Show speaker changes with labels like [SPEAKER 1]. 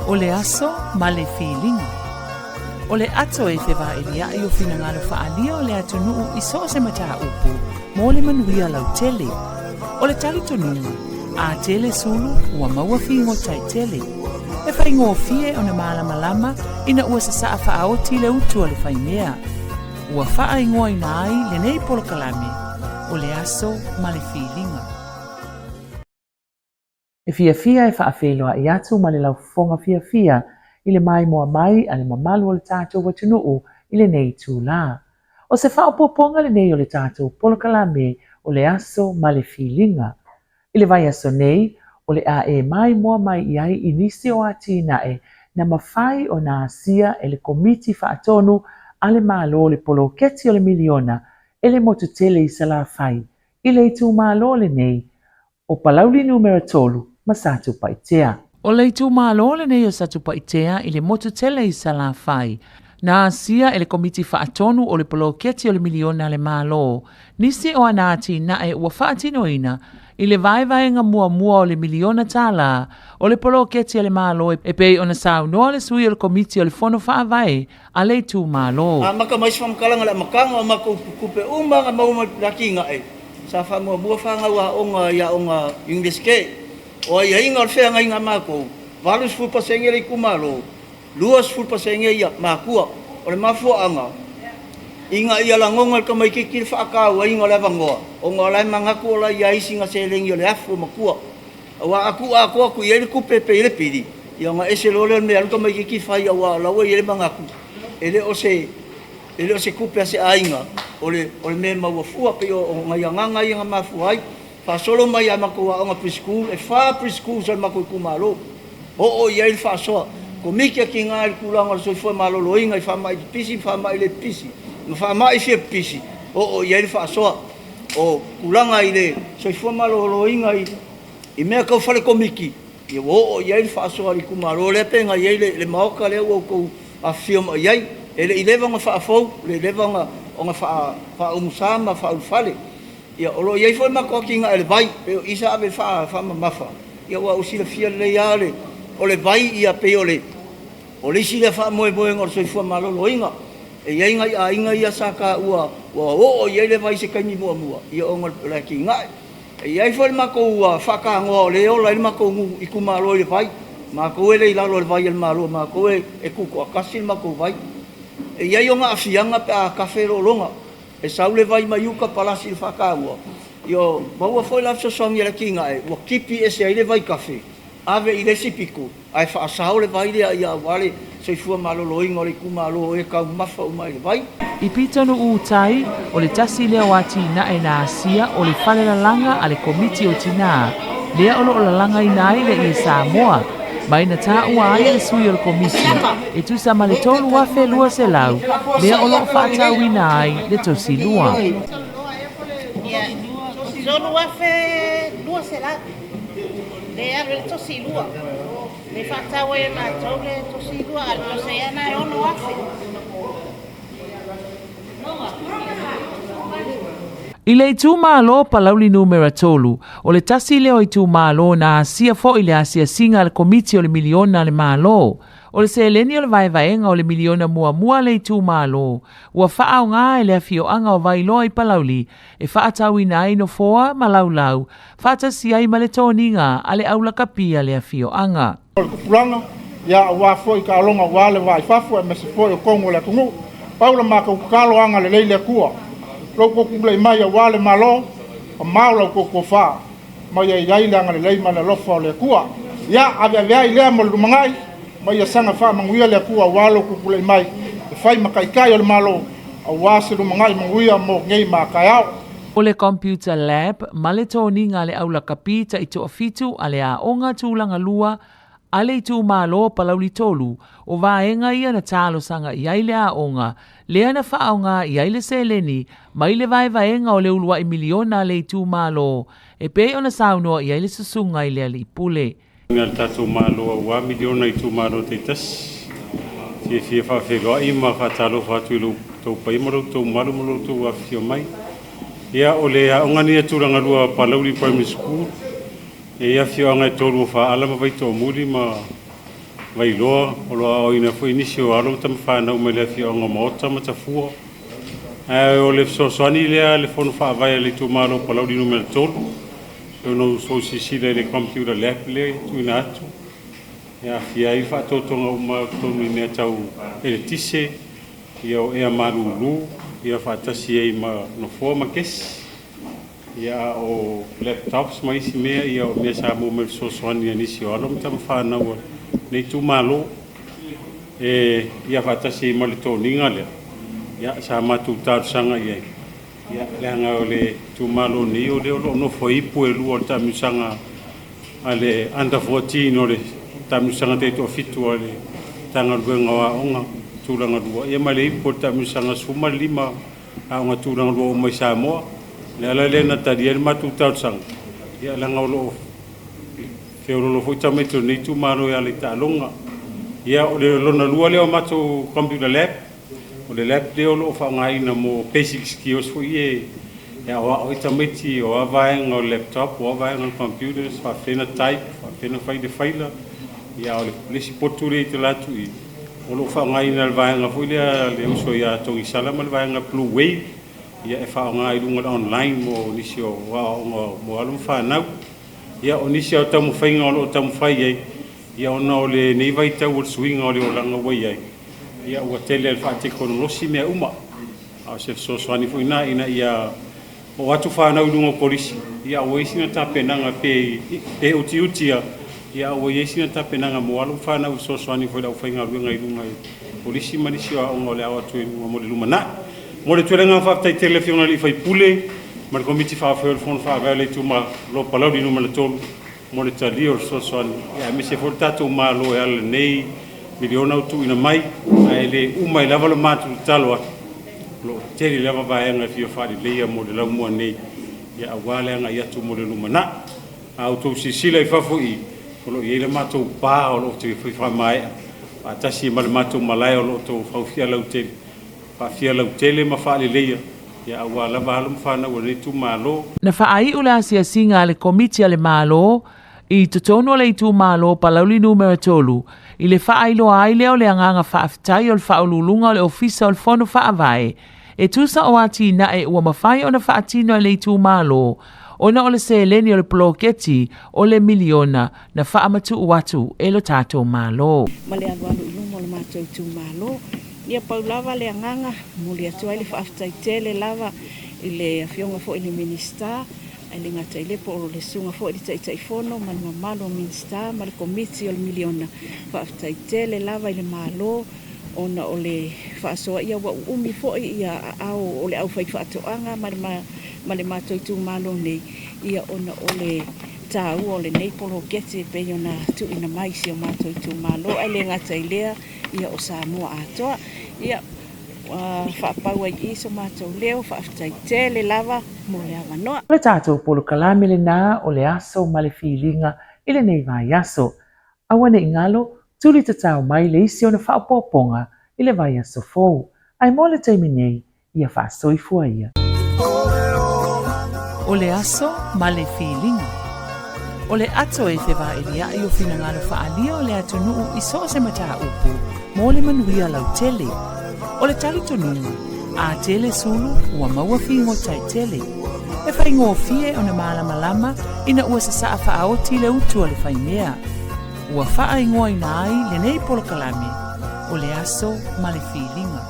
[SPEAKER 1] O le ASO ma le FILIGA. O le ato e te whaelia i o finangalo whaalia o le atunuu i so se mata upu mo le manuia lau tele. O le tali tonunga, a tele sulu ua maua fingo tai tele. E whaingo fie o na malama lama ina ua sa whaoti le utu o le whainea. Ua wha ingoa ina ai le nei polo kalame. O le ASO ma le FILIGA. E fia e whaafeloa i atu ma le lau fonga fia i le mai moa mai a le mamalu o le tātou watunuu i le nei tūlā. O se whaopoponga le nei o le tātou polo kalame o le ASO ma le FILIGA. I le vai aso nei, o le a e mai moa mai i ai i nisi o ati nae na mawhai o na asia e le komiti whaatonu a le malo le polo keti o le miliona e le motutele i sala whai. I le tu malo le nei, o Palauli numero 3 ma Satupaitea. O le tu malo le nei o Satupaitea i le motutele i sala whai. Na asia e le komiti whaatonu o le polo keti o le miliona le malo. Nisi o anati na e ua whaatinoina i le vaevaenga mua o le miliona tala o le polo keti o le malo e pei ona sau noa le sui o le komiti o le fono whaavae a le tu malo.
[SPEAKER 2] Maka mais whamkalanga le makanga o maka kupe umanga mauma rakinga e. Sa whamua mua whanga ua onga ia onga English ke. O ia inga o whenga inga mako. Valus fulpasenge le kumalo. Luas fulpasenge ia makua. O le mafuanga. Inga ia la ngonga ka mai kikil whaakau a inga le vangoa. O ngā lai mangaku o la ia isi nga selengi o le afu makua. Awa aku i ele kupe pe ele piri. Ia nga ese lole me aluka mai kikil whai awa laua i ele mangaku. Ele o se kupe a se ainga. O le me maua fua pe o ngai anganga i nga mafuai. Fa solo mai a makua o nga preschool. E wha preschool sa makua kumalo. O ia il wha soa. Ko mikia ki ngā il kulanga so i fua malolo inga i wha mai pisi, wha mai le pisi. No fa mai fie pisi o ia le fa soa o kulanga ile so i forma lo inga i me ka fale komiki i o ia le fa soa i kumaro le penga ia le maoka le o ko a film ia ele ile vanga fa fo le vanga o nga fa umusama fa fale ia o lo ia forma ko kinga ele vai pe isa ave fa mafa ia wa usila fia le yale o le vai ia pe o le sila fa moe ngor so i forma lo inga e inga ia saka ua o ia le vai se kaimi mua ia o ngol ki ngai e ia foi mako ua faka ngo le o le mako i kumalo le vai mako ele i lalo le vai le malo mako e kuko akasi mako vai e ia yo nga afianga pa kafe ro longa e saule vai mayuka palasi faka ua yo baua foi la so songi le ki ngai o kipi ese ile vai kafe ave ile sipiku ai fa saule vai ia wale so i fua malolo inga o le kumalo e kau mafa umai le vai.
[SPEAKER 1] I pitonu utai o le tasi lea wati na e na asia o le whale langa a le komiti o tina. Lea olo o la langa i nai le i Samoa. Mai na tā ua ai le sui o le komiti. E tu sa ma le tolu wafe lua se lau. Lea olo o whaata wina ai le tosi lua.
[SPEAKER 3] Tolu wafe lua se lau. Lea le tosi lua. Le whatawa e mātou le tosi lua alu se ana e ono afe.
[SPEAKER 1] I le tu malo Palauli numero 3 o le tasi leo i tu malo na asia fo i le asia singa le komiti o le miliona le malo. O le seleni o le vaevaenga o le miliona mua le tu malo. Ua whaau ngā e le afio anga o vailoa i Palauli e whaatau ina ai no foa malaulau. Whaatasi ai ma le tōninga a le aula kapia le afio anga.
[SPEAKER 4] Kulanga ya wa foi ka longa wale wa fafu me se foi o kongo la tungu paula maka ukalo anga le leile kua lo ko kumle mai ya wale malo o maula ko fa mai ya ile anga le leile mana lo fa le kua ya ave ile mo lu mangai mai ya sanga fa manguia le kua walo ko kumle mai fai makai kai le malo o wase lu mangai manguia mo ngei makayao.
[SPEAKER 1] O le computer lab ma le tōninga le aula kapita i to afitu a le a onga tūlanga lua ale tu malo Palauli tolu o vaenga ia na talo sanga i aile a onga lea na whaonga i aile seleni mai le vaenga o le ulua i miliona le tu malo e pe ona saunoa i aile susunga i lea li pule.
[SPEAKER 5] Ngal tatu malo wa miliona i tu malo te tas fie whawhenga i ma whatalo whatuilu tau paimaro tau malo tau whawhio mai ia o le a onga nia tūranga lua Palauli Primary School e ia fio anga tolu fa ala ma vai to muri ma vai loa o loa o ina fo inisi o alo tam whanau me le fia o ngā maota ma tafua. O le sosoani lea le fono wha vai le tu malo Palauli numero 3. E no so sisile le computer lab le tu ina atu. Ia fia i wha totonga uma tonu ina tau ele tise. Ia o ea marulu. Ia wha tasi e ma no fua ma kesi. Ia o laptops mai si mea. Ia o mea sa mo me sosoani anisi o alo tam whanau nei tu malo. Ia wha tasi e ma le toninga lea. Ia sa matu tāru sanga iai. Ia leanga o le tu malo ni o le o no foi pu e lua o tamu sanga ale under 14 o le tamu sanga te to fitu o le tanga luenga wa onga tūranga lua. Ia ma le ipu o tamu sanga suma lima a onga tūranga lua o mai Samoa. Le ala le na tari e matu tāru sanga. Ia leanga o lo feurolo foi tameto nei tu malo e ale tālonga. Ia o le lona lua leo matu computer lab. O le lab leo lo whaongaina mo basic skills fo ie. Ia o itamiti o avaenga o laptop, o avaenga o computers, whawhena type, whawhena whaide whaila. Ia o le lesi poture i te latu i. O lo whaongaina le vaenga fo ilea le uso ia tongi salama le vaenga Blue Wave. Ia e whaongai lunga online mo nisi o mo alum whanau. Ia o nisi o tamu whainga o lo tamu whai ei. Ia ona o le neivai tau o swinga o le o langa wai ei. Ia ua tele al whaate konolosi mea uma. A se sosoani fo ina ia o atu whanau lunga polisi. Ia o eisina tapenanga pe uti-utia. Ia o eisina tapenanga mo alu whanau sosoani fo ila uwhainga luenga i lunga i polisi manisi o aonga o le awa tue lunga mo le lumana. Mo le tuelenga whaftai telefiona li whai pule. Ma le komiti whawhau le fono whawhau le tuma lo Palauli numero 3. Mo le tali o sosoani. Ia me se fo tatou malo e ala nei. Miliona utu ina mai, ai le umai lava lo matu talo lo teri lava vaenga fio fari leia mo le lau mua nei. Ia awale anga iatu mo le lumana. Auto sisila i fafo i. Kolo i le matu pā o lo te whiwha mai. Atasi ma le matu malai o lo to whawhia lau tele. Whawhia lau tele ma whaale leia. Ia awale lava halum whana o le tu malo.
[SPEAKER 1] Na whaai ula asia singa le komiti ale malo. I totono le tu malo Palauli numero 3 i le whaailo ai leo le anganga whaafitai o le whaolulunga o le ofisa o le fono whaavae. E tusa o ati na e ua mawhai o na whaatino le tu malo o na o le seleni o le ploketi o le miliona na whaamatu uatu e lo tato malo.
[SPEAKER 3] Ma le alu ilunga o le mātou tu malo. Ia paulava le anganga mo le atu ai le whaafitai tele lava i le awhionga fo i le minista. Ai le ngata i lepo o le sunga fo i tai fono ma le mamalo minsta ma le komiti o le miliona whaafitai tele lava i le malo ona o le whaasoa ia wa umi fo i ia au o le au whai whaatoanga ma le mātou tu malo nei ia ona o le tau o le nei polo geti pe ona tu ina mai si o mātou tu malo ai le ngata i lea ia o Samoa atoa ia whaapau ai iso mātou leo whaafitai tele lava mo le avanoa.
[SPEAKER 1] Le tātou polo kalame le nā o le ASO ma le FILIGA i le nei vai ASO. Awane i ngalo, tuli tatau mai le isi o na whaapoponga i le vai ASO fōu. Ai mo le taimi nei, ia whaasoifua ia. O le ASO ma le FILIGA. O le ato e te va e lia i o fina ngalo whaalia o le atunuu i so se mata upu, mo le manuia lau tele. O le tali tonunga, a tele sulu ua maua fingo tai tele. E whai ngō fie o na malama ina ua sa saa wha ti le utu o le whai mea. Ua wha ingoa ina ai le nei polo kalame, o le ASO ma le FILIGA.